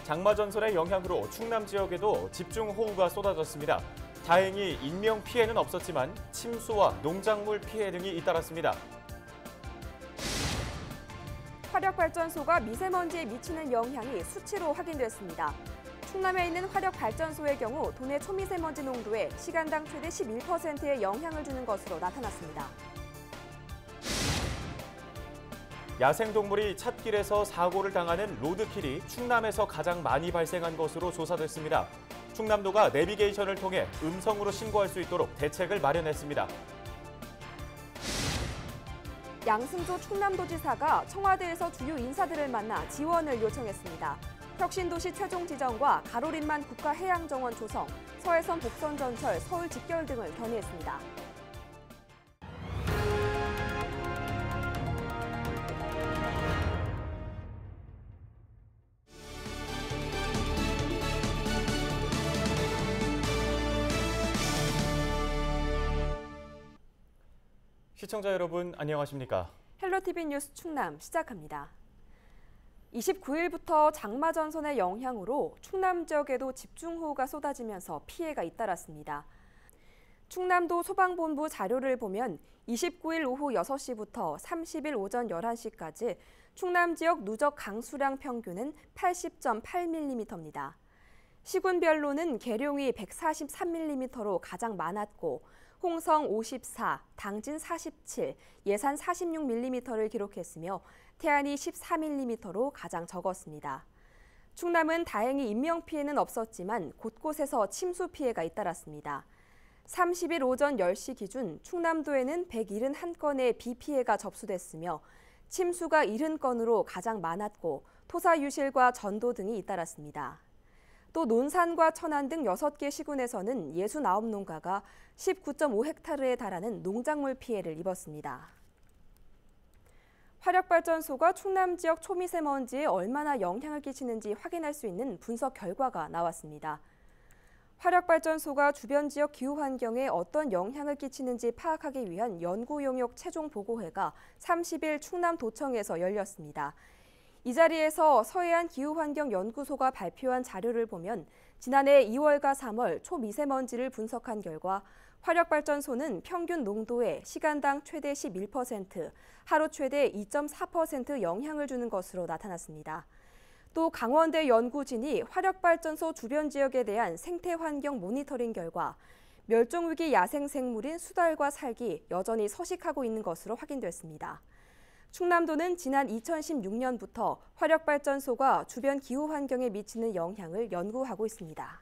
장마전선의 영향으로 충남 지역에도 집중호우가 쏟아졌습니다. 다행히 인명피해는 없었지만 침수와 농작물 피해 등이 잇따랐습니다. 화력발전소가 미세먼지에 미치는 영향이 수치로 확인됐습니다. 충남에 있는 화력발전소의 경우 도내 초미세먼지 농도에 시간당 최대 11%의 영향을 주는 것으로 나타났습니다. 야생동물이 찻길에서 사고를 당하는 로드킬이 충남에서 가장 많이 발생한 것으로 조사됐습니다. 충남도가 내비게이션을 통해 음성으로 신고할 수 있도록 대책을 마련했습니다. 양승조 충남도지사가 청와대에서 주요 인사들을 만나 지원을 요청했습니다. 혁신도시 최종 지정과 가로림만 국가해양정원 조성, 서해선 복선전철 서울 직결 등을 건의했습니다. 시청자 여러분 안녕하십니까? 헬로티비 뉴스 충남 시작합니다. 29일부터 장마전선의 영향으로 충남 지역에도 집중호우가 쏟아지면서 피해가 잇따랐습니다. 충남도 소방본부 자료를 보면 29일 오후 6시부터 30일 오전 11시까지 충남 지역 누적 강수량 평균은 80.8mm입니다. 시군별로는 계룡이 143mm로 가장 많았고 홍성 54, 당진 47, 예산 46mm를 기록했으며 태안이 14mm로 가장 적었습니다. 충남은 다행히 인명피해는 없었지만 곳곳에서 침수 피해가 잇따랐습니다. 30일 오전 10시 기준 충남도에는 171건의 비 피해가 접수됐으며 침수가 70건으로 가장 많았고 토사유실과 전도 등이 잇따랐습니다. 또 논산과 천안 등 6개 시군에서는 69농가가 19.5헥타르에 달하는 농작물 피해를 입었습니다. 화력발전소가 충남 지역 초미세먼지에 얼마나 영향을 끼치는지 확인할 수 있는 분석 결과가 나왔습니다. 화력발전소가 주변 지역 기후 환경에 어떤 영향을 끼치는지 파악하기 위한 연구 용역 최종 보고회가 30일 충남도청에서 열렸습니다. 이 자리에서 서해안 기후환경연구소가 발표한 자료를 보면 지난해 2월과 3월 초미세먼지를 분석한 결과 화력발전소는 평균 농도에 시간당 최대 11%, 하루 최대 2.4% 영향을 주는 것으로 나타났습니다. 또 강원대 연구진이 화력발전소 주변 지역에 대한 생태환경 모니터링 결과 멸종위기 야생생물인 수달과 살기 여전히 서식하고 있는 것으로 확인됐습니다. 충남도는 지난 2016년부터 화력발전소가 주변 기후 환경에 미치는 영향을 연구하고 있습니다.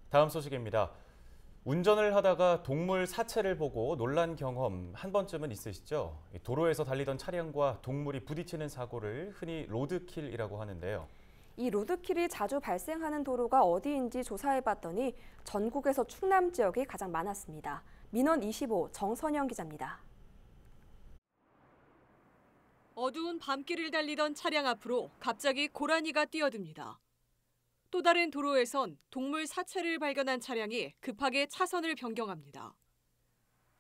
다음 소식입니다. 운전을 하다가 동물 사체를 보고 놀란 경험 한 번쯤은 있으시죠? 도로에서 달리던 차량과 동물이 부딪히는 사고를 흔히 로드킬이라고 하는데요. 이 로드킬이 자주 발생하는 도로가 어디인지 조사해봤더니 전국에서 충남 지역이 가장 많았습니다. 민원 25 정선영 기자입니다. 어두운 밤길을 달리던 차량 앞으로 갑자기 고라니가 뛰어듭니다. 또 다른 도로에선 동물 사체를 발견한 차량이 급하게 차선을 변경합니다.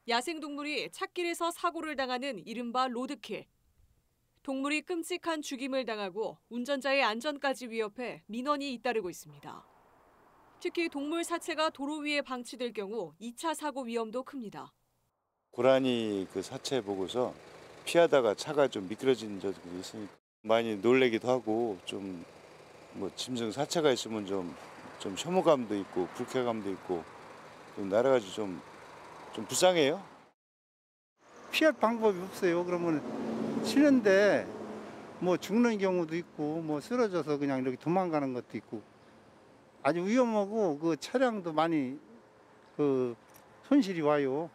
야생동물이 찻길에서 사고를 당하는 이른바 로드킬. 동물이 끔찍한 죽임을 당하고 운전자의 안전까지 위협해 민원이 잇따르고 있습니다. 특히 동물 사체가 도로 위에 방치될 경우 2차 사고 위험도 큽니다. 고라니 그 사체 보고서 피하다가 차가 좀 미끄러진 적이 있으니까 많이 놀래기도 하고 좀 뭐 짐승 사체가 있으면 좀 혐오감도 있고 불쾌감도 있고 좀 날아가지 좀 불쌍해요. 피할 방법이 없어요. 그러면 치는데 뭐 죽는 경우도 있고 뭐 쓰러져서 그냥 이렇게 도망가는 것도 있고 아주 위험하고 그 차량도 많이 그 손실이 와요.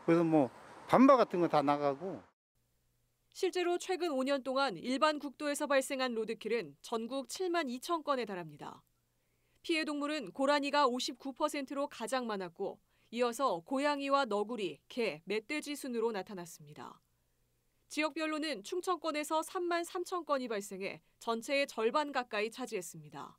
그래서 뭐 반바 같은 거 다 나가고. 실제로 최근 5년 동안 일반 국도에서 발생한 로드킬은 전국 7만 2천 건에 달합니다. 피해 동물은 고라니가 59%로 가장 많았고 이어서 고양이와 너구리, 개, 멧돼지 순으로 나타났습니다. 지역별로는 충청권에서 3만 3천 건이 발생해 전체의 절반 가까이 차지했습니다.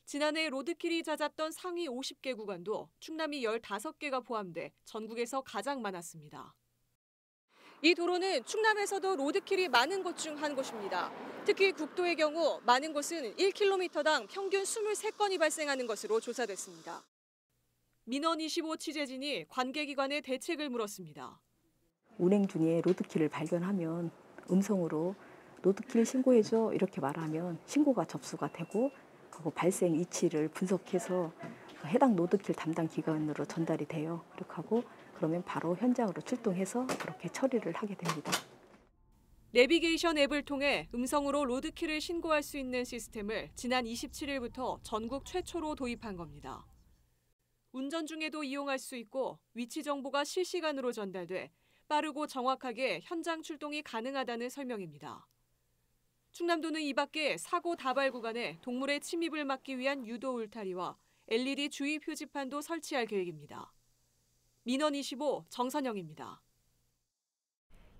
지난해 로드킬이 잦았던 상위 50개 구간도 충남이 15개가 포함돼 전국에서 가장 많았습니다. 이 도로는 충남에서도 로드킬이 많은 곳 중 한 곳입니다. 특히 국도의 경우 많은 곳은 1km당 평균 23건이 발생하는 것으로 조사됐습니다. 민원25 취재진이 관계기관에 대책을 물었습니다. 운행 중에 로드킬을 발견하면 음성으로 로드킬 신고해줘 이렇게 말하면 신고가 접수가 되고 그리고 발생 위치를 분석해서 해당 로드킬 담당 기관으로 전달이 돼요. 그렇게 하고 그러면 바로 현장으로 출동해서 그렇게 처리를 하게 됩니다. 내비게이션 앱을 통해 음성으로 로드킬을 신고할 수 있는 시스템을 지난 27일부터 전국 최초로 도입한 겁니다. 운전 중에도 이용할 수 있고 위치 정보가 실시간으로 전달돼 빠르고 정확하게 현장 출동이 가능하다는 설명입니다. 충남도는 이 밖에 사고 다발 구간에 동물의 침입을 막기 위한 유도 울타리와 LED 주의 표지판도 설치할 계획입니다. 민원25 정선영입니다.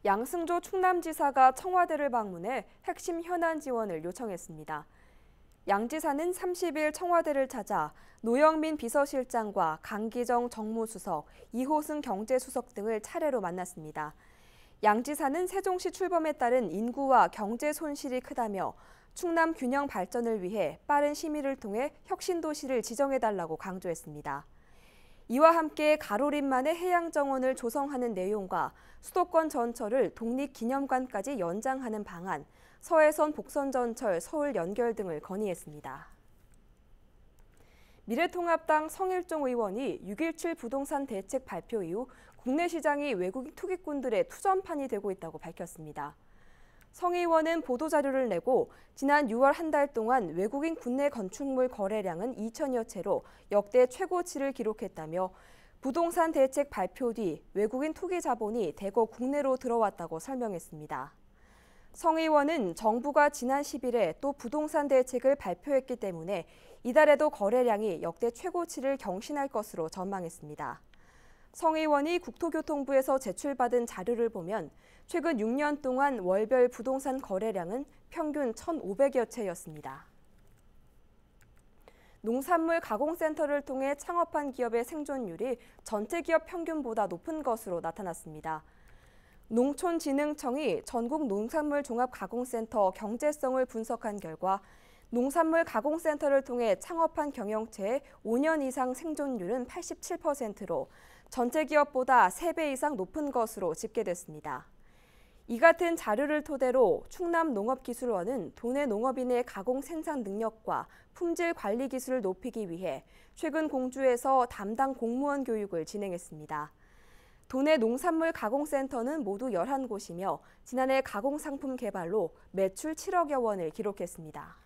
양승조 충남지사가 청와대를 방문해 핵심 현안 지원을 요청했습니다. 양 지사는 30일 청와대를 찾아 노영민 비서실장과 강기정 정무수석, 이호승 경제수석 등을 차례로 만났습니다. 양 지사는 세종시 출범에 따른 인구와 경제 손실이 크다며 충남 균형 발전을 위해 빠른 심의를 통해 혁신도시를 지정해달라고 강조했습니다. 이와 함께 가로림만의 해양정원을 조성하는 내용과 수도권 전철을 독립기념관까지 연장하는 방안, 서해선 복선전철 서울 연결 등을 건의했습니다. 미래통합당 성일종 의원이 6.17 부동산 대책 발표 이후 국내 시장이 외국인 투기꾼들의 투전판이 되고 있다고 밝혔습니다. 성 의원은 보도자료를 내고 지난 6월 한 달 동안 외국인 국내 건축물 거래량은 2천여 채로 역대 최고치를 기록했다며 부동산 대책 발표 뒤 외국인 투기 자본이 대거 국내로 들어왔다고 설명했습니다. 성 의원은 정부가 지난 10일에 또 부동산 대책을 발표했기 때문에 이달에도 거래량이 역대 최고치를 경신할 것으로 전망했습니다. 성 의원이 국토교통부에서 제출받은 자료를 보면 최근 6년 동안 월별 부동산 거래량은 평균 1,500여 채였습니다. 농산물 가공센터를 통해 창업한 기업의 생존율이 전체 기업 평균보다 높은 것으로 나타났습니다. 농촌진흥청이 전국 농산물 종합가공센터 경제성을 분석한 결과 농산물 가공센터를 통해 창업한 경영체의 5년 이상 생존율은 87%로 전체 기업보다 3배 이상 높은 것으로 집계됐습니다. 이 같은 자료를 토대로 충남농업기술원은 도내 농업인의 가공 생산 능력과 품질 관리 기술을 높이기 위해 최근 공주에서 담당 공무원 교육을 진행했습니다. 도내 농산물 가공센터는 모두 11곳이며 지난해 가공상품 개발로 매출 7억여 원을 기록했습니다.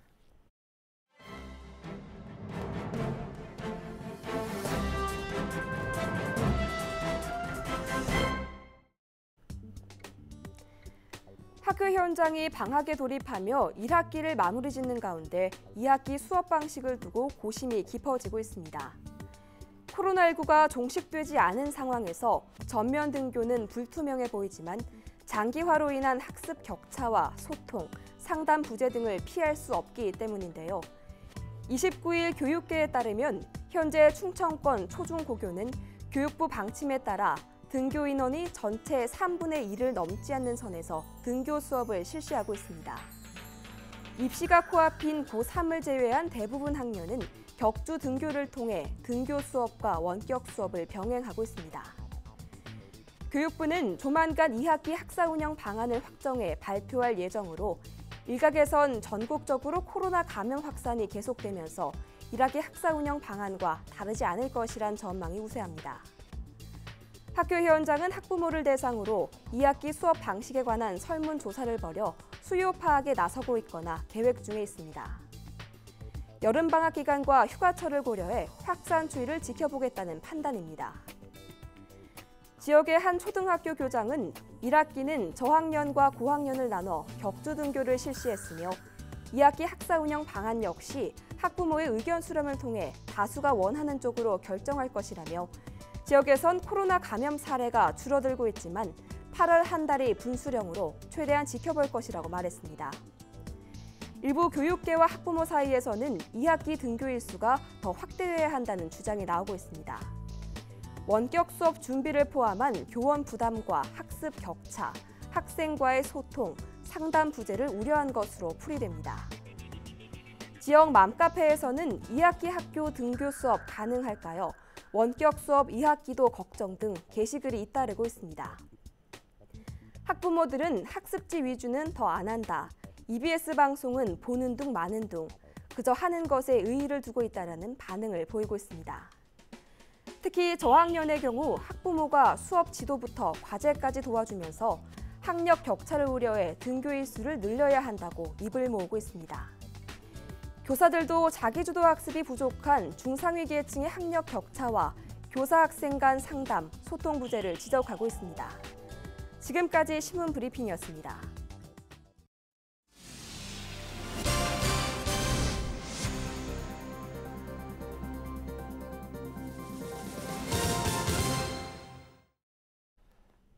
학교 현장이 방학에 돌입하며 1학기를 마무리 짓는 가운데 2학기 수업 방식을 두고 고심이 깊어지고 있습니다. 코로나19가 종식되지 않은 상황에서 전면 등교는 불투명해 보이지만 장기화로 인한 학습 격차와 소통, 상담 부재 등을 피할 수 없기 때문인데요. 29일 교육계에 따르면 현재 충청권 초중고교는 교육부 방침에 따라 등교 인원이 전체 3분의 1을 넘지 않는 선에서 등교 수업을 실시하고 있습니다. 입시가 코앞인 고3을 제외한 대부분 학년은 격주 등교를 통해 등교 수업과 원격 수업을 병행하고 있습니다. 교육부는 조만간 2학기 학사 운영 방안을 확정해 발표할 예정으로 일각에선 전국적으로 코로나 감염 확산이 계속되면서 1학기 학사 운영 방안과 다르지 않을 것이란 전망이 우세합니다. 학교 현장은 학부모를 대상으로 2학기 수업 방식에 관한 설문조사를 벌여 수요 파악에 나서고 있거나 계획 중에 있습니다. 여름방학 기간과 휴가철을 고려해 확산 추이를 지켜보겠다는 판단입니다. 지역의 한 초등학교 교장은 1학기는 저학년과 고학년을 나눠 격주 등교를 실시했으며 2학기 학사 운영 방안 역시 학부모의 의견 수렴을 통해 다수가 원하는 쪽으로 결정할 것이라며 지역에선 코로나 감염 사례가 줄어들고 있지만 8월 한 달이 분수령으로 최대한 지켜볼 것이라고 말했습니다. 일부 교육계와 학부모 사이에서는 2학기 등교 일수가 더 확대돼야 한다는 주장이 나오고 있습니다. 원격 수업 준비를 포함한 교원 부담과 학습 격차, 학생과의 소통, 상담 부재를 우려한 것으로 풀이됩니다. 지역 맘카페에서는 2학기 학교 등교 수업 가능할까요? 원격 수업 2학기도 걱정 등 게시글이 잇따르고 있습니다. 학부모들은 학습지 위주는 더 안 한다. EBS 방송은 보는 둥 마는 둥. 그저 하는 것에 의의를 두고 있다는 반응을 보이고 있습니다. 특히 저학년의 경우 학부모가 수업 지도부터 과제까지 도와주면서 학력 격차를 우려해 등교 일수를 늘려야 한다고 입을 모으고 있습니다. 교사들도 자기주도 학습이 부족한 중상위 계층의 학력 격차와 교사-학생 간 상담, 소통 부재를 지적하고 있습니다. 지금까지 신문 브리핑이었습니다.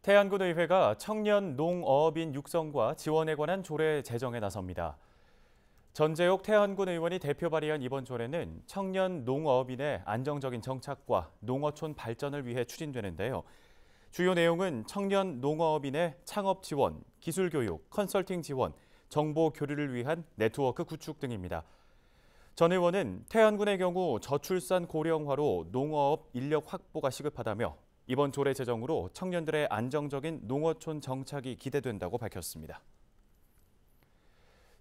태안군의회가 청년 농어업인 육성과 지원에 관한 조례 제정에 나섭니다. 전재옥 태안군 의원이 대표 발의한 이번 조례는 청년 농어업인의 안정적인 정착과 농어촌 발전을 위해 추진되는데요. 주요 내용은 청년 농어업인의 창업 지원, 기술 교육, 컨설팅 지원, 정보 교류를 위한 네트워크 구축 등입니다. 전 의원은 태안군의 경우 저출산 고령화로 농어업 인력 확보가 시급하다며 이번 조례 제정으로 청년들의 안정적인 농어촌 정착이 기대된다고 밝혔습니다.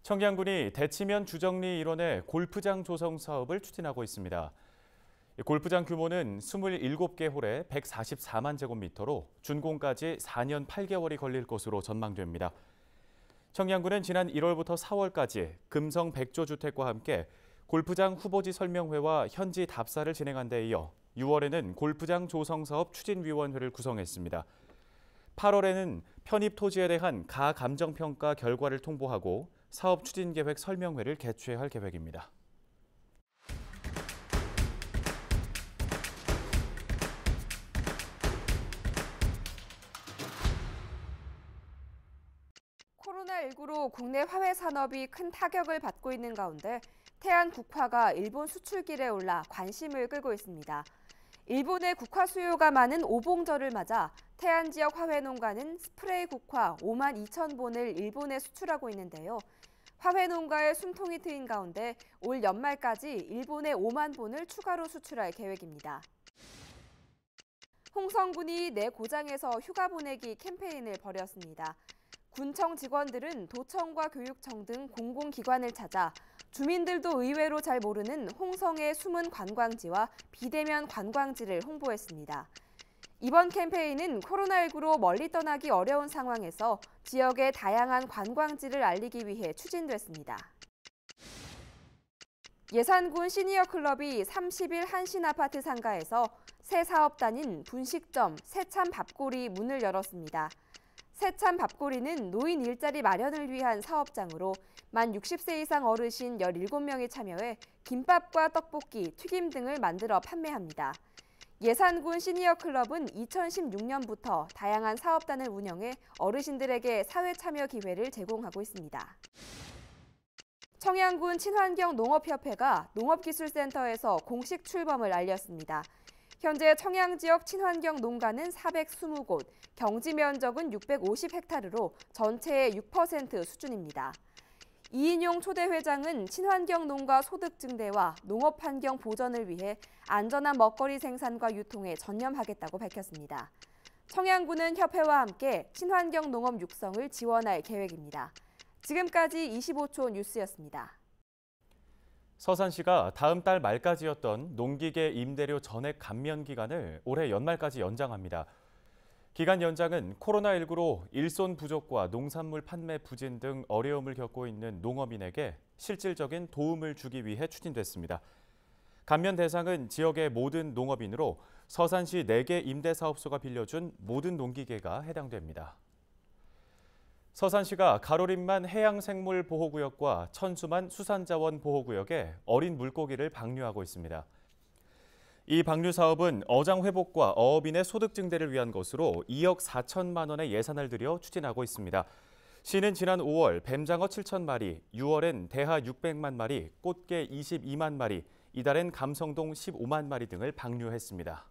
청양군이 대치면 주정리 일원의 골프장 조성 사업을 추진하고 있습니다. 골프장 규모는 27개 홀에 144만 제곱미터로 준공까지 4년 8개월이 걸릴 것으로 전망됩니다. 청양군은 지난 1월부터 4월까지 금성 백조주택과 함께 골프장 후보지 설명회와 현지 답사를 진행한 데 이어 6월에는 골프장 조성사업 추진위원회를 구성했습니다. 8월에는 편입 토지에 대한 가감정평가 결과를 통보하고 사업 추진계획 설명회를 개최할 계획입니다. 코로나19로 국내 화훼 산업이 큰 타격을 받고 있는 가운데 태안 국화가 일본 수출길에 올라 관심을 끌고 있습니다. 일본의 국화 수요가 많은 오봉절을 맞아 태안 지역 화훼 농가는 스프레이 국화 5만 2천 본을 일본에 수출하고 있는데요. 화훼 농가의 숨통이 트인 가운데 올 연말까지 일본에 5만 본을 추가로 수출할 계획입니다. 홍성군이 내 고장에서 휴가 보내기 캠페인을 벌였습니다. 군청 직원들은 도청과 교육청 등 공공기관을 찾아 주민들도 의외로 잘 모르는 홍성의 숨은 관광지와 비대면 관광지를 홍보했습니다. 이번 캠페인은 코로나19로 멀리 떠나기 어려운 상황에서 지역의 다양한 관광지를 알리기 위해 추진됐습니다. 예산군 시니어 클럽이 30일 한신 아파트 상가에서 새 사업단인 분식점 새참 밥골이 문을 열었습니다. 새참 밥골이는 노인 일자리 마련을 위한 사업장으로 만 60세 이상 어르신 17명이 참여해 김밥과 떡볶이, 튀김 등을 만들어 판매합니다. 예산군 시니어 클럽은 2016년부터 다양한 사업단을 운영해 어르신들에게 사회 참여 기회를 제공하고 있습니다. 청양군 친환경 농업협회가 농업기술센터에서 공식 출범을 알렸습니다. 현재 청양 지역 친환경 농가는 420곳, 경지 면적은 650헥타르로 전체의 6% 수준입니다. 이인용 초대 회장은 친환경 농가 소득 증대와 농업 환경 보전을 위해 안전한 먹거리 생산과 유통에 전념하겠다고 밝혔습니다. 청양군은 협회와 함께 친환경 농업 육성을 지원할 계획입니다. 지금까지 25초 뉴스였습니다. 서산시가 다음 달 말까지였던 농기계 임대료 전액 감면 기간을 올해 연말까지 연장합니다. 기간 연장은 코로나19로 일손 부족과 농산물 판매 부진 등 어려움을 겪고 있는 농업인에게 실질적인 도움을 주기 위해 추진됐습니다. 감면 대상은 지역의 모든 농업인으로 서산시 4개 임대사업소가 빌려준 모든 농기계가 해당됩니다. 서산시가 가로림만 해양생물보호구역과 천수만 수산자원보호구역에 어린 물고기를 방류하고 있습니다. 이 방류 사업은 어장 회복과 어업인의 소득 증대를 위한 것으로 2억 4천만 원의 예산을 들여 추진하고 있습니다. 시는 지난 5월 뱀장어 7,000마리, 6월엔 대하 600만 마리, 꽃게 22만 마리, 이달엔 감성동 15만 마리 등을 방류했습니다.